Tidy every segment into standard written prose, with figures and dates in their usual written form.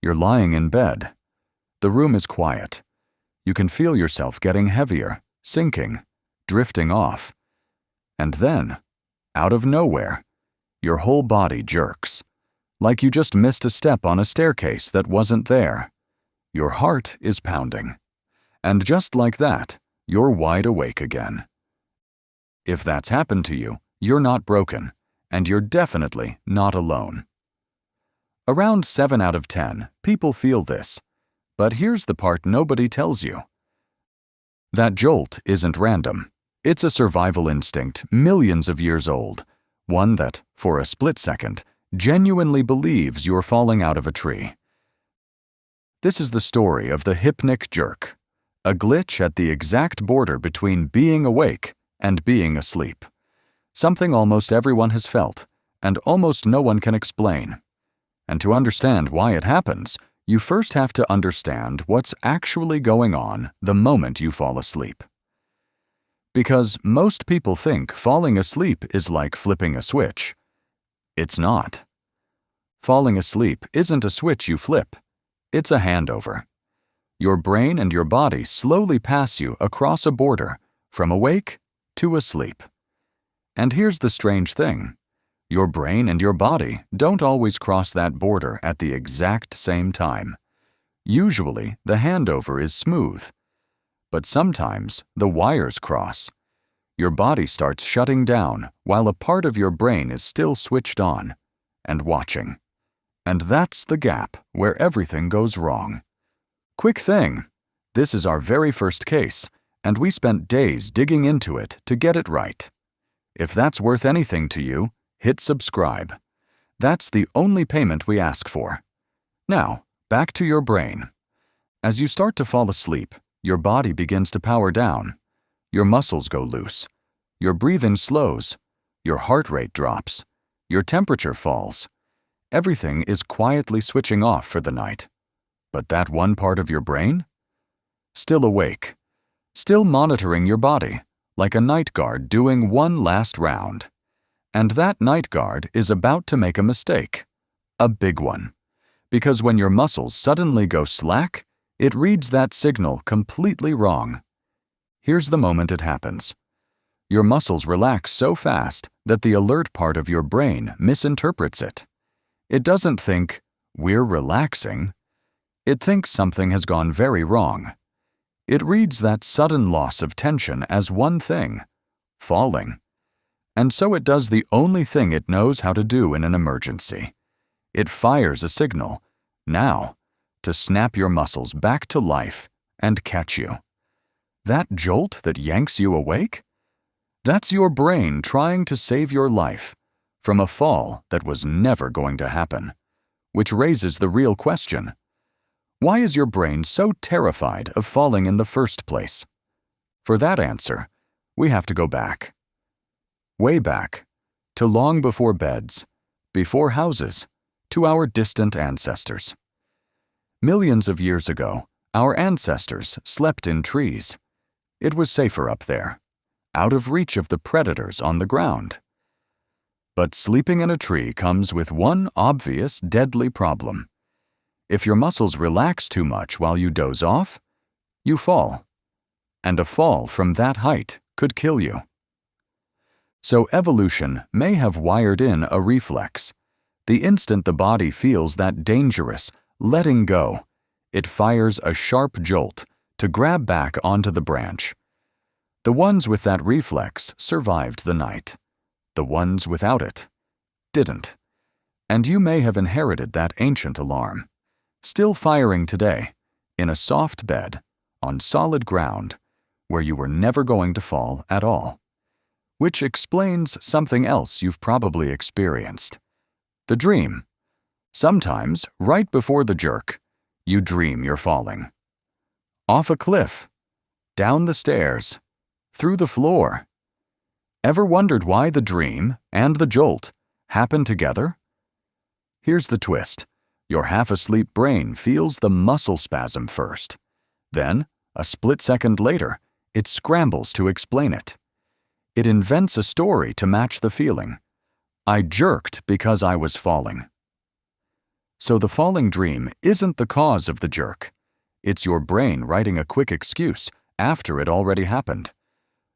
You're lying in bed. The room is quiet. You can feel yourself getting heavier, sinking, drifting off. And then, out of nowhere, your whole body jerks, like you just missed a step on a staircase that wasn't there. Your heart is pounding. And just like that, you're wide awake again. If that's happened to you, you're not broken, and you're definitely not alone. Around 7 out of 10 people feel this, but here's the part nobody tells you. That jolt isn't random. It's a survival instinct millions of years old, one that, for a split second, genuinely believes you're falling out of a tree. This is the story of the hypnic jerk, a glitch at the exact border between being awake and being asleep. Something almost everyone has felt, and almost no one can explain. And to understand why it happens, you first have to understand what's actually going on the moment you fall asleep. Because most people think falling asleep is like flipping a switch. It's not. Falling asleep isn't a switch you flip. It's a handover. Your brain and your body slowly pass you across a border from awake to asleep. And here's the strange thing. Your brain and your body don't always cross that border at the exact same time. Usually, the handover is smooth. But sometimes, the wires cross. Your body starts shutting down while a part of your brain is still switched on and watching. And that's the gap where everything goes wrong. Quick thing, this is our very first case, and we spent days digging into it to get it right. If that's worth anything to you, hit subscribe. That's the only payment we ask for. Now, back to your brain. As you start to fall asleep, your body begins to power down. Your muscles go loose. Your breathing slows. Your heart rate drops. Your temperature falls. Everything is quietly switching off for the night. But that one part of your brain? Still awake. Still monitoring your body, like a night guard doing one last round. And that night guard is about to make a mistake. A big one. Because when your muscles suddenly go slack, it reads that signal completely wrong. Here's the moment it happens. Your muscles relax so fast that the alert part of your brain misinterprets it. It doesn't think, "We're relaxing." It thinks something has gone very wrong. It reads that sudden loss of tension as one thing, falling. And so it does the only thing it knows how to do in an emergency. It fires a signal, now, to snap your muscles back to life and catch you. That jolt that yanks you awake? That's your brain trying to save your life from a fall that was never going to happen. Which raises the real question. Why is your brain so terrified of falling in the first place? For that answer, we have to go back. Way back, to long before beds, before houses, to our distant ancestors. Millions of years ago, our ancestors slept in trees. It was safer up there, out of reach of the predators on the ground. But sleeping in a tree comes with one obvious, deadly problem. If your muscles relax too much while you doze off, you fall. And a fall from that height could kill you. So evolution may have wired in a reflex. The instant the body feels that dangerous letting go, it fires a sharp jolt to grab back onto the branch. The ones with that reflex survived the night. The ones without it didn't. And you may have inherited that ancient alarm, still firing today, in a soft bed, on solid ground, where you were never going to fall at all. Which explains something else you've probably experienced. The dream. Sometimes, right before the jerk, you dream you're falling. Off a cliff, down the stairs, through the floor. Ever wondered why the dream and the jolt happen together? Here's the twist. Your half-asleep brain feels the muscle spasm first. Then, a split second later, it scrambles to explain it. It invents a story to match the feeling. I jerked because I was falling. So the falling dream isn't the cause of the jerk. It's your brain writing a quick excuse after it already happened.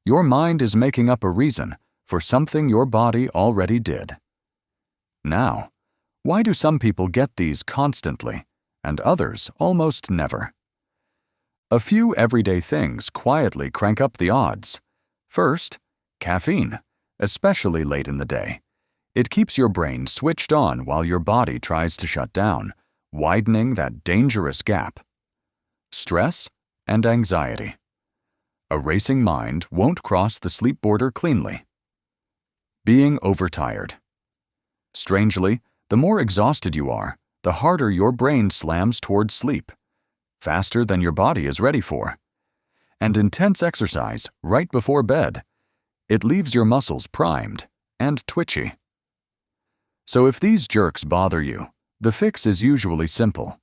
Your mind is making up a reason for something your body already did. Now, why do some people get these constantly and others almost never? A few everyday things quietly crank up the odds. First, caffeine, especially late in the day. It keeps your brain switched on while your body tries to shut down, widening that dangerous gap. Stress and anxiety. A racing mind won't cross the sleep border cleanly. Being overtired. Strangely, the more exhausted you are, the harder your brain slams towards sleep, faster than your body is ready for. And intense exercise right before bed. It leaves your muscles primed and twitchy. So if these jerks bother you, the fix is usually simple.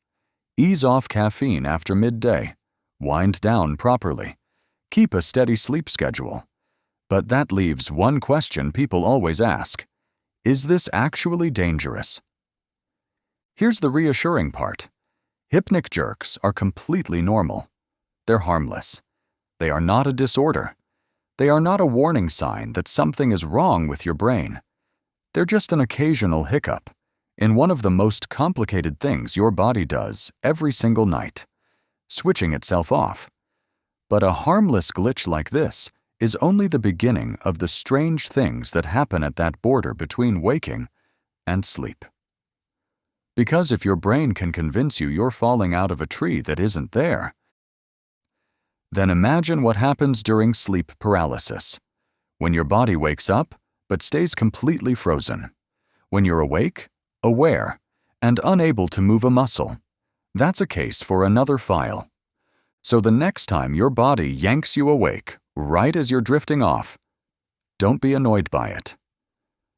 Ease off caffeine after midday. Wind down properly. Keep a steady sleep schedule. But that leaves one question people always ask. Is this actually dangerous? Here's the reassuring part. Hypnic jerks are completely normal. They're harmless. They are not a disorder. They are not a warning sign that something is wrong with your brain. They're just an occasional hiccup in one of the most complicated things your body does every single night, switching itself off. But a harmless glitch like this is only the beginning of the strange things that happen at that border between waking and sleep. Because if your brain can convince you you're falling out of a tree that isn't there, then imagine what happens during sleep paralysis, when your body wakes up but stays completely frozen, when you're awake, aware, and unable to move a muscle. That's a case for another file. So the next time your body yanks you awake right as you're drifting off, don't be annoyed by it.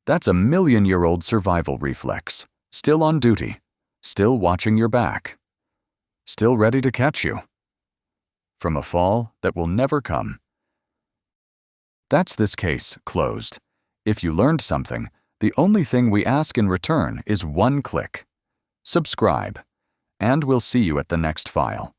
That's a million-year-old survival reflex, still on duty, still watching your back, still ready to catch you from a fall that will never come. That's this case closed. If you learned something, the only thing we ask in return is one click. Subscribe, and we'll see you at the next file.